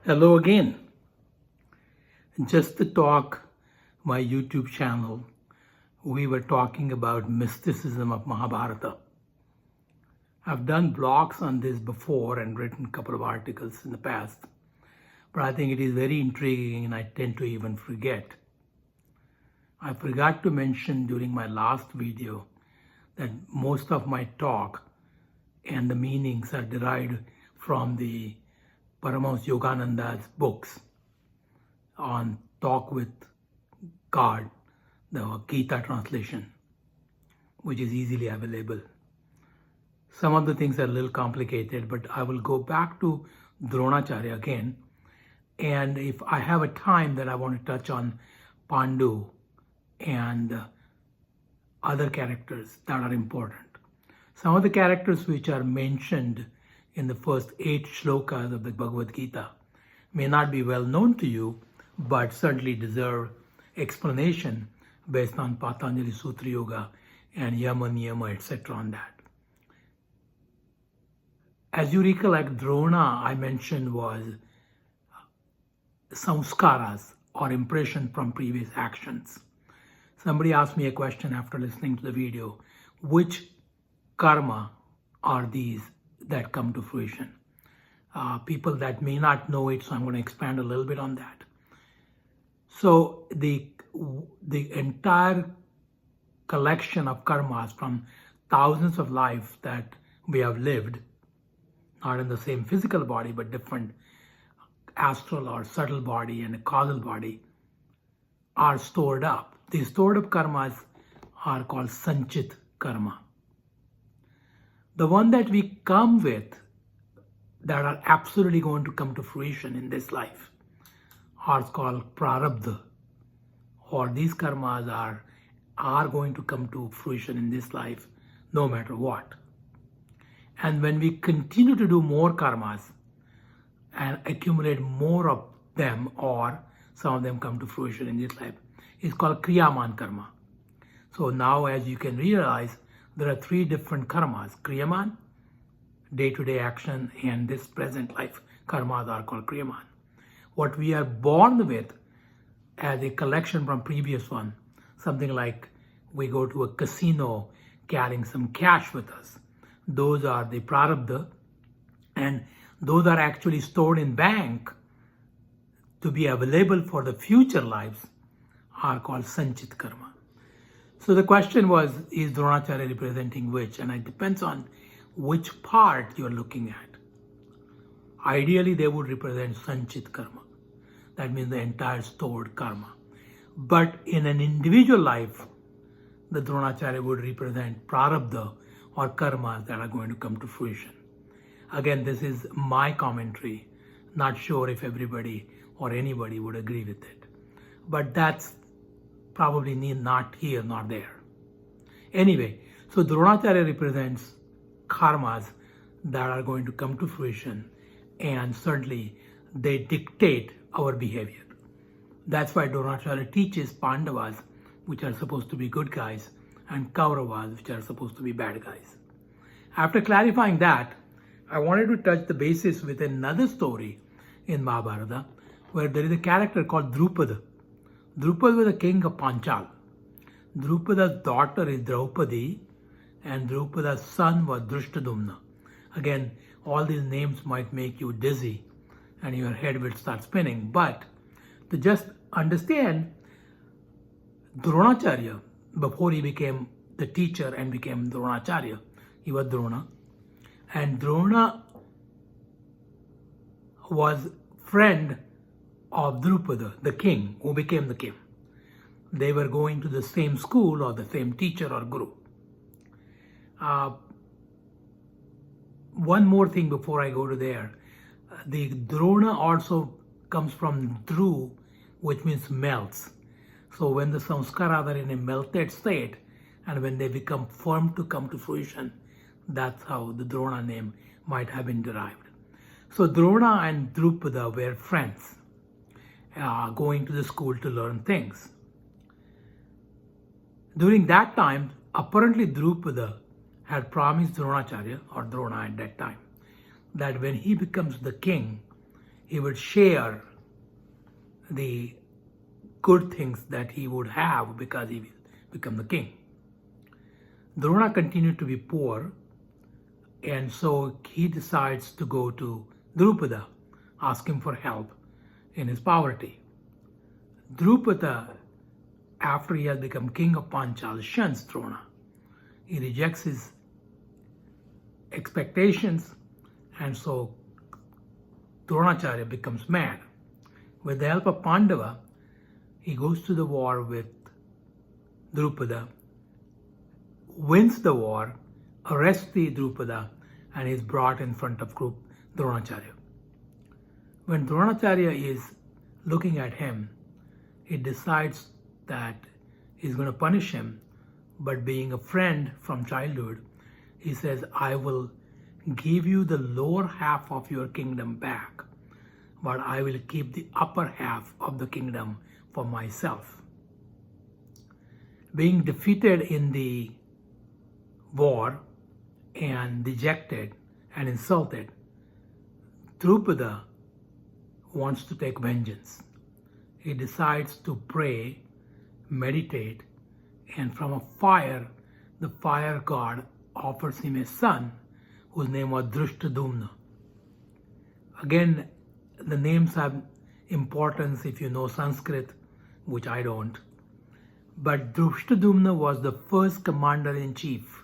Hello again. Just to talk my YouTube channel, we were talking about Mysticism of Mahabharata. I've done blogs on this before and written a couple of articles in the past, but I think it is very intriguing and I tend to even forget. I forgot to mention during my last video that most of my talk and the meanings are derived from the Paramahansa Yogananda's books on Talk with God, the Gita translation, which is easily available. Some of the things are a little complicated, but I will go back to Dronacharya again. And if I have a time that I want to touch on Pandu and other characters that are important. Some of the characters which are mentioned in the first 8 shlokas of the Bhagavad Gita may not be well known to you, but certainly deserve explanation based on Patanjali Sutra Yoga and Yama Niyama, etc. on that. As you recollect, Drona, I mentioned, was samskaras or impression from previous actions. Somebody asked me a question after listening to the video, which karma are these that come to fruition? People that may not know it, so I'm going to expand a little bit on that. So the entire collection of karmas from thousands of lives that we have lived, not in the same physical body, but different astral or subtle body and a causal body, are stored up. These stored up karmas are called sanchit karma. The one that we come with that are absolutely going to come to fruition in this life are called prarabdha, or these karmas are going to come to fruition in this life no matter what. And when we continue to do more karmas and accumulate more of them, or some of them come to fruition in this life, it's called kriyaman karma. So now, as you can realize, there are 3 different karmas. Kriyaman, day-to-day action, and this present life karmas are called kriyaman. What we are born with as a collection from previous one, something like we go to a casino carrying some cash with us. Those are the prarabdha, and those are actually stored in bank to be available for the future lives, are called sanchit karma. So the question was, is Dronacharya representing which? And it depends on which part you're looking at. Ideally, they would represent sanchit karma. That means the entire stored karma. But in an individual life, the Dronacharya would represent prarabdha or karmas that are going to come to fruition. Again, this is my commentary. Not sure if everybody or anybody would agree with it. But that's probably not here, not there. Anyway, so Dronacharya represents karmas that are going to come to fruition, and certainly they dictate our behavior. That's why Dronacharya teaches Pandavas, which are supposed to be good guys, and Kauravas, which are supposed to be bad guys. After clarifying that, I wanted to touch the basis with another story in Mahabharata, where there is a character called Drupada. Drupada was the king of Panchal. Drupada's daughter is Draupadi, and Drupada's son was Drushtadumna. Again, all these names might make you dizzy and your head will start spinning, but to just understand, Dronacharya, before he became the teacher and became Dronacharya, he was Drona, and Drona was friend of Drupada, the king, who became the king. They were going to the same school or the same teacher or guru. One more thing before I go to there. The Drona also comes from Dhru, which means melts. So when the samskaras are in a melted state, and when they become firm to come to fruition, that's how the Drona name might have been derived. So Drona and Drupada were friends, going to the school to learn things. During that time, apparently Drupada had promised Dronacharya, or Drona at that time, that when he becomes the king, he would share the good things that he would have because he will become the king. Drona continued to be poor, and so he decides to go to Drupada, ask him for help in his poverty. Drupada, after he has become king of Panchal, shuns Drona. He rejects his expectations, and so Dronacharya becomes mad. With the help of Pandava, he goes to the war with Drupada, wins the war, arrests the Drupada, and is brought in front of Dronacharya. When Dronacharya is looking at him, he decides that he's going to punish him, but being a friend from childhood, he says, I will give you the lower half of your kingdom back, but I will keep the upper half of the kingdom for myself. Being defeated in the war and dejected and insulted, Drupada wants to take vengeance. He decides to pray, meditate, and from a fire, the fire god offers him a son whose name was Drushtadumna. Again, the names have importance if you know Sanskrit, which I don't. But Drushtadumna was the first commander-in-chief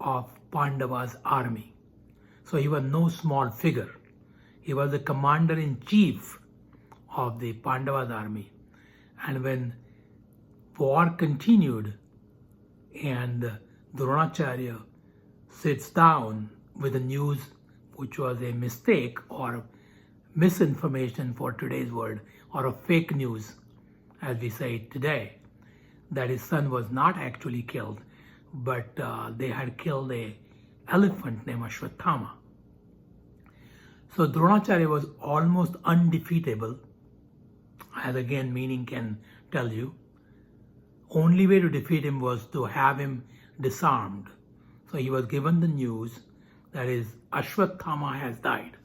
of Pandava's army. So he was no small figure. He was the commander-in-chief of the Pandava's army. And when war continued and Dronacharya sits down with the news, which was a mistake or misinformation for today's word, or a fake news, as we say it today, that his son was not actually killed, but they had killed an elephant named Ashwatthama. So Dronacharya was almost undefeatable, as again meaning can tell you. Only way to defeat him was to have him disarmed. So he was given the news that is Ashwatthama has died.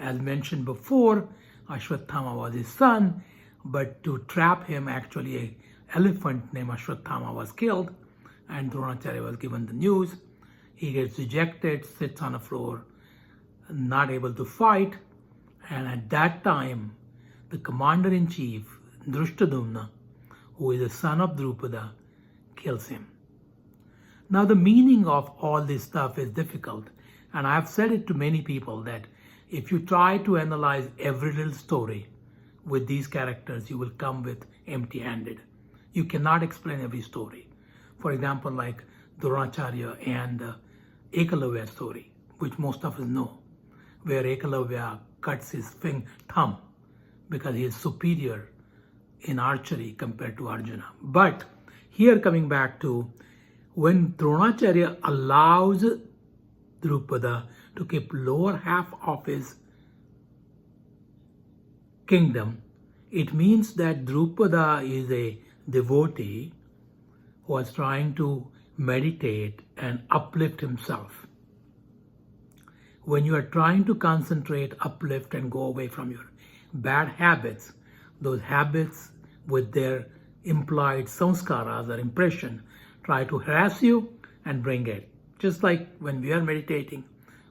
As mentioned before, Ashwatthama was his son, but to trap him, actually an elephant named Ashwatthama was killed, and Dronacharya was given the news. He gets ejected, sits on the floor, not able to fight, and at that time, the commander-in-chief, Drushtadumna, who is the son of Drupada, kills him. Now the meaning of all this stuff is difficult, and I have said it to many people that if you try to analyze every little story with these characters, you will come with empty-handed. You cannot explain every story. For example, like Dronacharya and Ekalavya story, which most of us know, where Ekalavya cuts his thumb because he is superior in archery compared to Arjuna. But here coming back to when Dronacharya allows Drupada to keep lower half of his kingdom, it means that Drupada is a devotee who is trying to meditate and uplift himself. When you are trying to concentrate, uplift, and go away from your bad habits, those habits with their implied samskaras or impression try to harass you and bring it. Just like when we are meditating,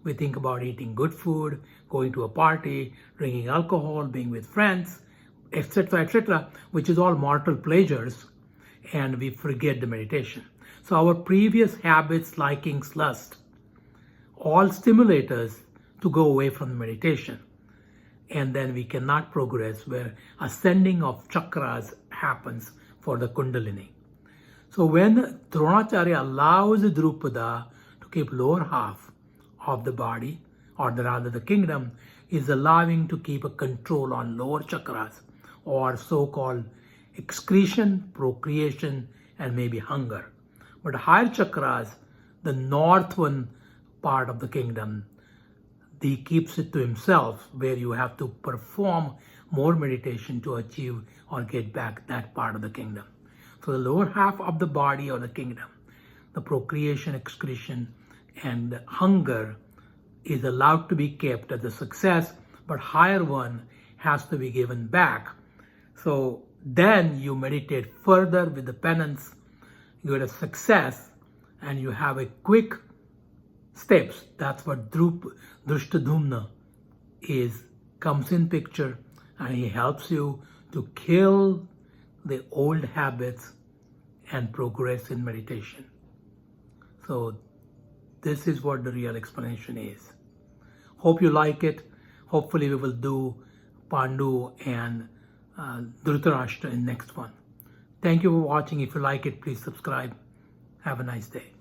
we think about eating good food, going to a party, drinking alcohol, being with friends, etc., which is all mortal pleasures, and we forget the meditation. So our previous habits, likings, lust, all stimulate us to go away from the meditation. And then we cannot progress where ascending of chakras happens for the Kundalini. So when Dronacharya allows Drupada to keep lower half of the body, or rather the kingdom, is allowing to keep a control on lower chakras, or so-called excretion, procreation, and maybe hunger. But higher chakras, the north one part of the kingdom, he keeps it to himself, where you have to perform more meditation to achieve or get back that part of the kingdom. So the lower half of the body or the kingdom, the procreation, excretion, and hunger is allowed to be kept as a success, but higher one has to be given back. So then you meditate further with the penance, you get a success, and you have a quick steps. That's what Drishtadhumna comes in picture, and he helps you to kill the old habits and progress in meditation. So this is what the real explanation is. Hope you like it. Hopefully we will do Pandu and Dhritarashtra in next one. Thank you for watching. If you like it, please subscribe. Have a nice day.